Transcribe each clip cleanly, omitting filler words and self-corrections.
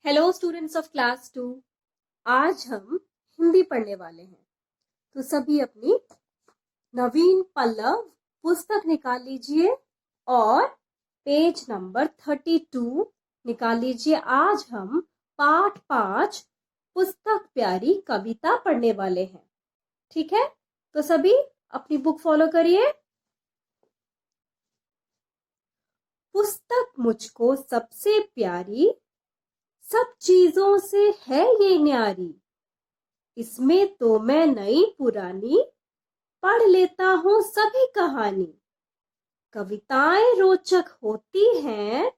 Hello students of class 2। आज हम हिंदी पढ़ने वाले हैं। तो सभी अपनी नवीन पल्लव पुस्तक निकाल लीजिए और पेज नंबर 32 निकाल लीजिए। आज हम पाठ 5 पुस्तक प्यारी कविता पढ़ने वाले हैं। ठीक है, तो सभी अपनी बुक फॉलो करिए। पुस्तक मुझको सबसे प्यारी, सब चीजों से है ये न्यारी। इसमें तो मैं नई पुरानी पढ़ लेता हूँ सभी कहानी। कविताएं रोचक होती हैं,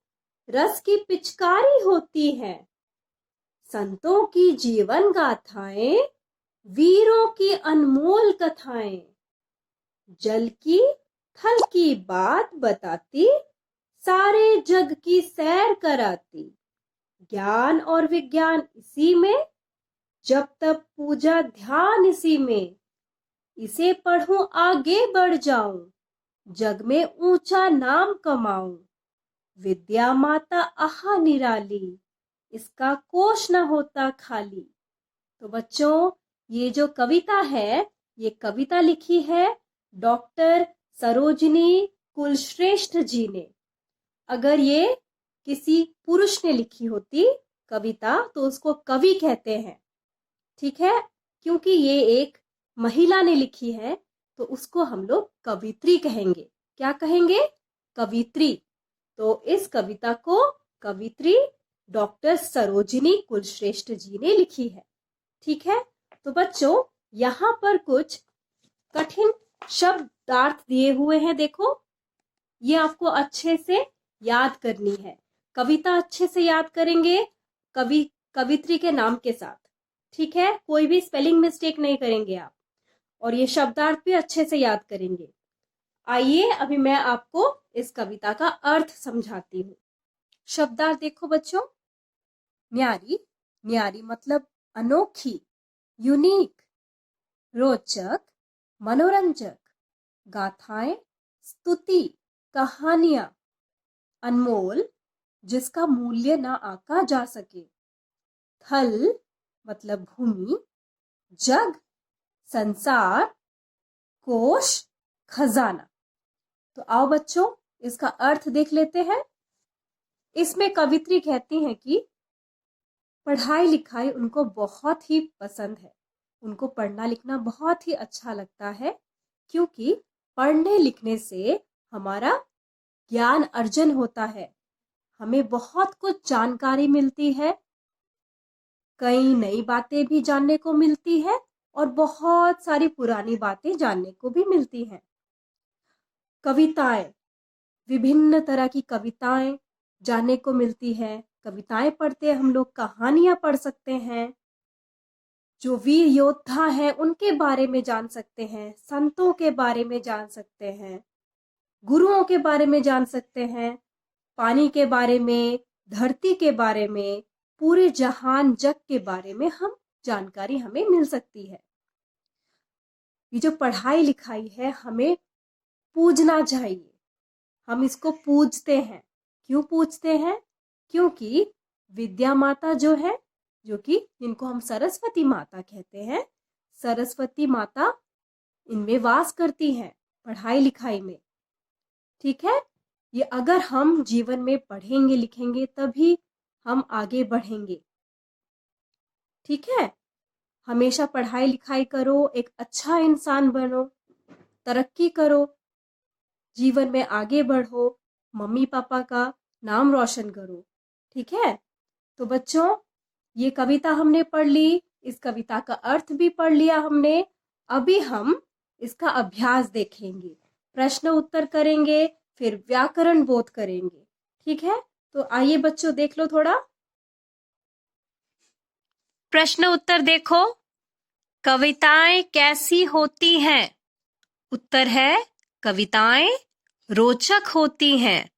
रस की पिचकारी होती है। संतों की जीवन गाथाएं, वीरों की अनमोल कथाएं। जल की थल की बात बताती, सारे जग की सैर कराती। ज्ञान और विज्ञान इसी में, जब तक पूजा ध्यान इसी में। इसे पढ़ूं आगे बढ़ जाऊं, जग में ऊंचा नाम कमाऊं। विद्या माता आहा निराली, इसका कोश न होता खाली। तो बच्चों, ये जो कविता है, ये कविता लिखी है डॉक्टर सरोजिनी कुलश्रेष्ठ जी ने। अगर ये किसी पुरुष ने लिखी होती कविता तो उसको कवि कहते हैं। ठीक है, क्योंकि ये एक महिला ने लिखी है तो उसको हम लोग कवित्री कहेंगे। क्या कहेंगे? कवित्री। तो इस कविता को कवित्री डॉक्टर सरोजिनी कुलश्रेष्ठ जी ने लिखी है। ठीक है, तो बच्चों यहाँ पर कुछ कठिन शब्दार्थ दिए हुए हैं। देखो, ये आपको अच्छे से याद करनी है। कविता अच्छे से याद करेंगे कवित्री के नाम के साथ। ठीक है, कोई भी स्पेलिंग मिस्टेक नहीं करेंगे आप, और ये शब्दार्थ भी अच्छे से याद करेंगे। आइए अभी मैं आपको इस कविता का अर्थ समझाती हूँ। शब्दार्थ देखो बच्चों। न्यारी, न्यारी मतलब अनोखी, यूनिक। रोचक, मनोरंजक। गाथाएं, स्तुति, कहानियां। अनमोल, जिसका मूल्य ना आका जा सके। थल मतलब भूमि। जग, संसार। कोश, खजाना। तो आओ बच्चों इसका अर्थ देख लेते हैं। इसमें कवित्री कहती हैं कि पढ़ाई लिखाई उनको बहुत ही पसंद है। उनको पढ़ना लिखना बहुत ही अच्छा लगता है, क्योंकि पढ़ने लिखने से हमारा ज्ञान अर्जन होता है। हमें बहुत कुछ जानकारी मिलती है, कई नई बातें भी जानने को मिलती है और बहुत सारी पुरानी बातें जानने को भी मिलती हैं। कविताएं, विभिन्न तरह की कविताएं जानने को मिलती है। कविताएं पढ़ते हम लोग कहानियां पढ़ सकते हैं। जो वीर योद्धा हैं उनके बारे में जान सकते हैं, संतों के बारे में जान सकते हैं, गुरुओं के बारे में जान सकते हैं, पानी के बारे में, धरती के बारे में, पूरे जहान जग के बारे में हम जानकारी हमें मिल सकती है। ये जो पढ़ाई लिखाई है हमें पूजना चाहिए। हम इसको पूजते हैं। क्यों पूजते हैं? क्योंकि विद्या माता जो है, जो कि जिनको हम सरस्वती माता कहते हैं, सरस्वती माता इनमें वास करती हैं, पढ़ाई लिखाई में। ठीक है, ये अगर हम जीवन में पढ़ेंगे लिखेंगे तभी हम आगे बढ़ेंगे। ठीक है, हमेशा पढ़ाई लिखाई करो, एक अच्छा इंसान बनो, तरक्की करो, जीवन में आगे बढ़ो, मम्मी पापा का नाम रोशन करो। ठीक है, तो बच्चों ये कविता हमने पढ़ ली, इस कविता का अर्थ भी पढ़ लिया हमने। अभी हम इसका अभ्यास देखेंगे, प्रश्न उत्तर करेंगे, फिर व्याकरण बोध करेंगे। ठीक है, तो आइए बच्चों देख लो थोड़ा। प्रश्न उत्तर देखो। कविताएं कैसी होती हैं? उत्तर है कविताएं रोचक होती हैं।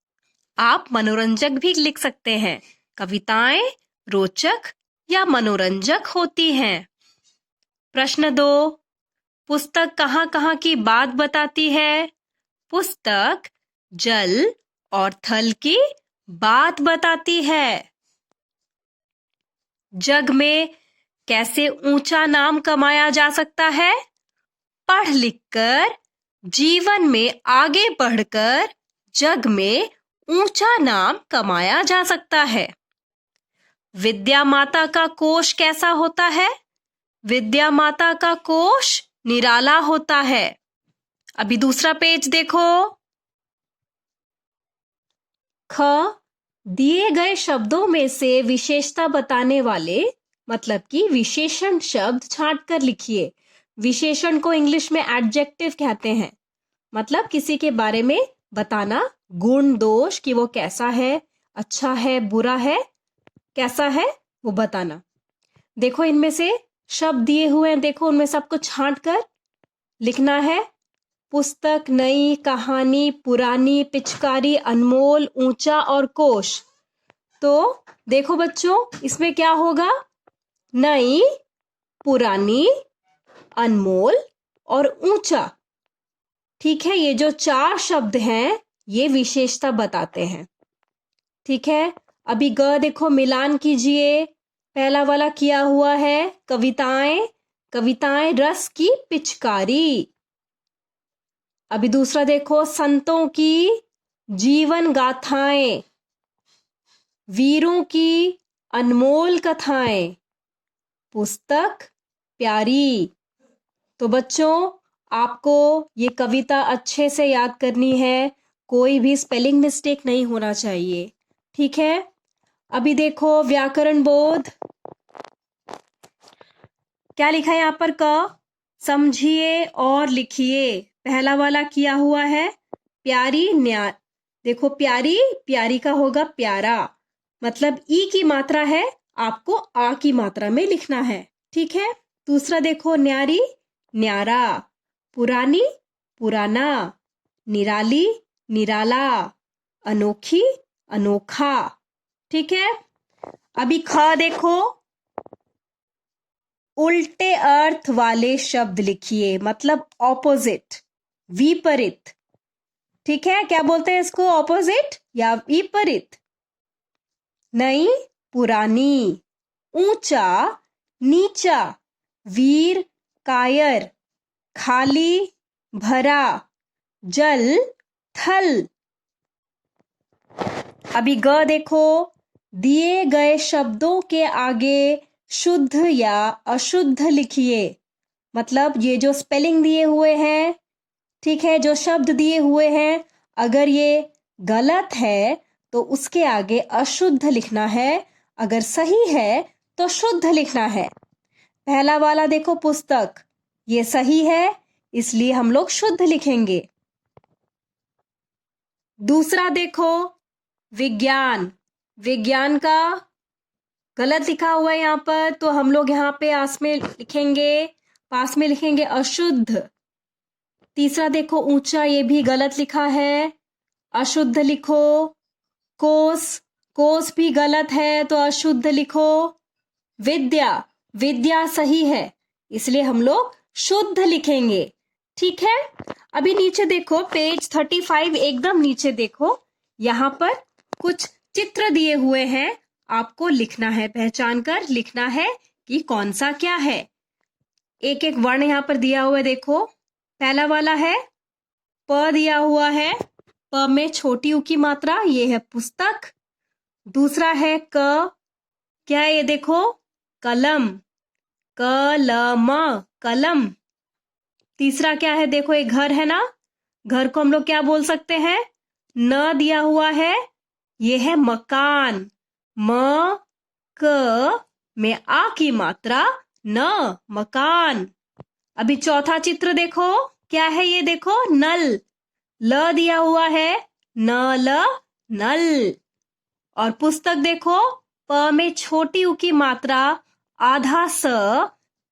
आप मनोरंजक भी लिख सकते हैं। कविताएं रोचक या मनोरंजक होती हैं। प्रश्न 2, पुस्तक कहाँ कहाँ की बात बताती है? पुस्तक जल और थल की बात बताती है। जग में कैसे ऊंचा नाम कमाया जा सकता है? पढ़ लिख कर, जीवन में आगे बढ़कर जग में ऊंचा नाम कमाया जा सकता है। विद्या माता का कोश कैसा होता है? विद्या माता का कोश निराला होता है। अभी दूसरा पेज देखो। ख, दिए गए शब्दों में से विशेषता बताने वाले मतलब कि विशेषण शब्द छांट कर लिखिए। विशेषण को इंग्लिश में एडजेक्टिव कहते हैं, मतलब किसी के बारे में बताना, गुण दोष कि वो कैसा है, अच्छा है, बुरा है, कैसा है वो बताना। देखो इनमें से शब्द दिए हुए हैं, देखो उनमें सबको छांट कर लिखना है। पुस्तक, नई, कहानी, पुरानी, पिचकारी, अनमोल, ऊंचा और कोश। तो देखो बच्चों, इसमें क्या होगा? नई, पुरानी, अनमोल और ऊंचा। ठीक है, ये जो 4 शब्द हैं ये विशेषता बताते हैं। ठीक है, अभी ग देखो, मिलान कीजिए। पहला वाला किया हुआ है कविताएं, कविताएं रस की पिचकारी। अभी दूसरा देखो, संतों की जीवन गाथाएं, वीरों की अनमोल कथाएं, पुस्तक प्यारी। तो बच्चों, आपको ये कविता अच्छे से याद करनी है, कोई भी स्पेलिंग मिस्टेक नहीं होना चाहिए। ठीक है, अभी देखो व्याकरण बोध, क्या लिखा है यहाँ पर? क, समझिए और लिखिए। पहला वाला किया हुआ है प्यारी, न्यार। देखो प्यारी, प्यारी का होगा प्यारा, मतलब ई की मात्रा है, आपको आ की मात्रा में लिखना है। ठीक है, दूसरा देखो न्यारी, न्यारा, पुरानी, पुराना, निराली, निराला, अनोखी, अनोखा। ठीक है, अभी ख देखो, उल्टे अर्थ वाले शब्द लिखिए, मतलब ऑपोजिट, विपरीत। ठीक है, क्या बोलते हैं इसको? ऑपोजिट या विपरीत। नई, पुरानी, ऊंचा, नीचा, वीर, कायर, खाली, भरा, जल, थल। अभी ग देखो, दिए गए शब्दों के आगे शुद्ध या अशुद्ध लिखिए, मतलब ये जो स्पेलिंग दिए हुए हैं, ठीक है, जो शब्द दिए हुए हैं, अगर ये गलत है तो उसके आगे अशुद्ध लिखना है, अगर सही है तो शुद्ध लिखना है। पहला वाला देखो पुस्तक, ये सही है इसलिए हम लोग शुद्ध लिखेंगे। दूसरा देखो विज्ञान, विज्ञान का गलत लिखा हुआ है यहाँ पर, तो हम लोग यहाँ पे पास में लिखेंगे अशुद्ध। तीसरा देखो ऊंचा, ये भी गलत लिखा है, अशुद्ध लिखो। कोस, कोस भी गलत है तो अशुद्ध लिखो। विद्या, विद्या सही है इसलिए हम लोग शुद्ध लिखेंगे। ठीक है, अभी नीचे देखो पेज 35, एकदम नीचे देखो, यहाँ पर कुछ चित्र दिए हुए हैं, आपको लिखना है, पहचान कर लिखना है कि कौन सा क्या है। एक एक वर्ण यहाँ पर दिया हुआ है, देखो पहला वाला है प दिया हुआ है, प में छोटी ऊ की मात्रा, ये है पुस्तक। दूसरा है क, क्या है ये देखो? कलम, कलम, कलम। तीसरा क्या है? देखो एक घर है ना, घर को हम लोग क्या बोल सकते हैं? न दिया हुआ है, ये है मकान, म क में आ की मात्रा, न, मकान। अभी चौथा चित्र देखो, क्या है ये? देखो नल, ल दिया हुआ है, न ल, नल। और पुस्तक देखो, प में छोटी उ की मात्रा, आधा स,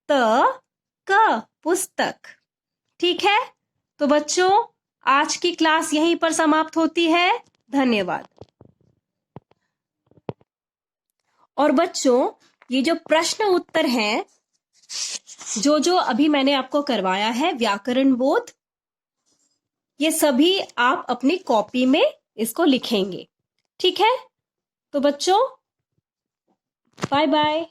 त, क, पुस्तक। ठीक है, तो बच्चों आज की क्लास यहीं पर समाप्त होती है। धन्यवाद। और बच्चों, ये जो प्रश्न उत्तर हैं, जो अभी मैंने आपको करवाया है व्याकरण बोध, ये सभी आप अपनी कॉपी में इसको लिखेंगे। ठीक है, तो बच्चों बाय बाय।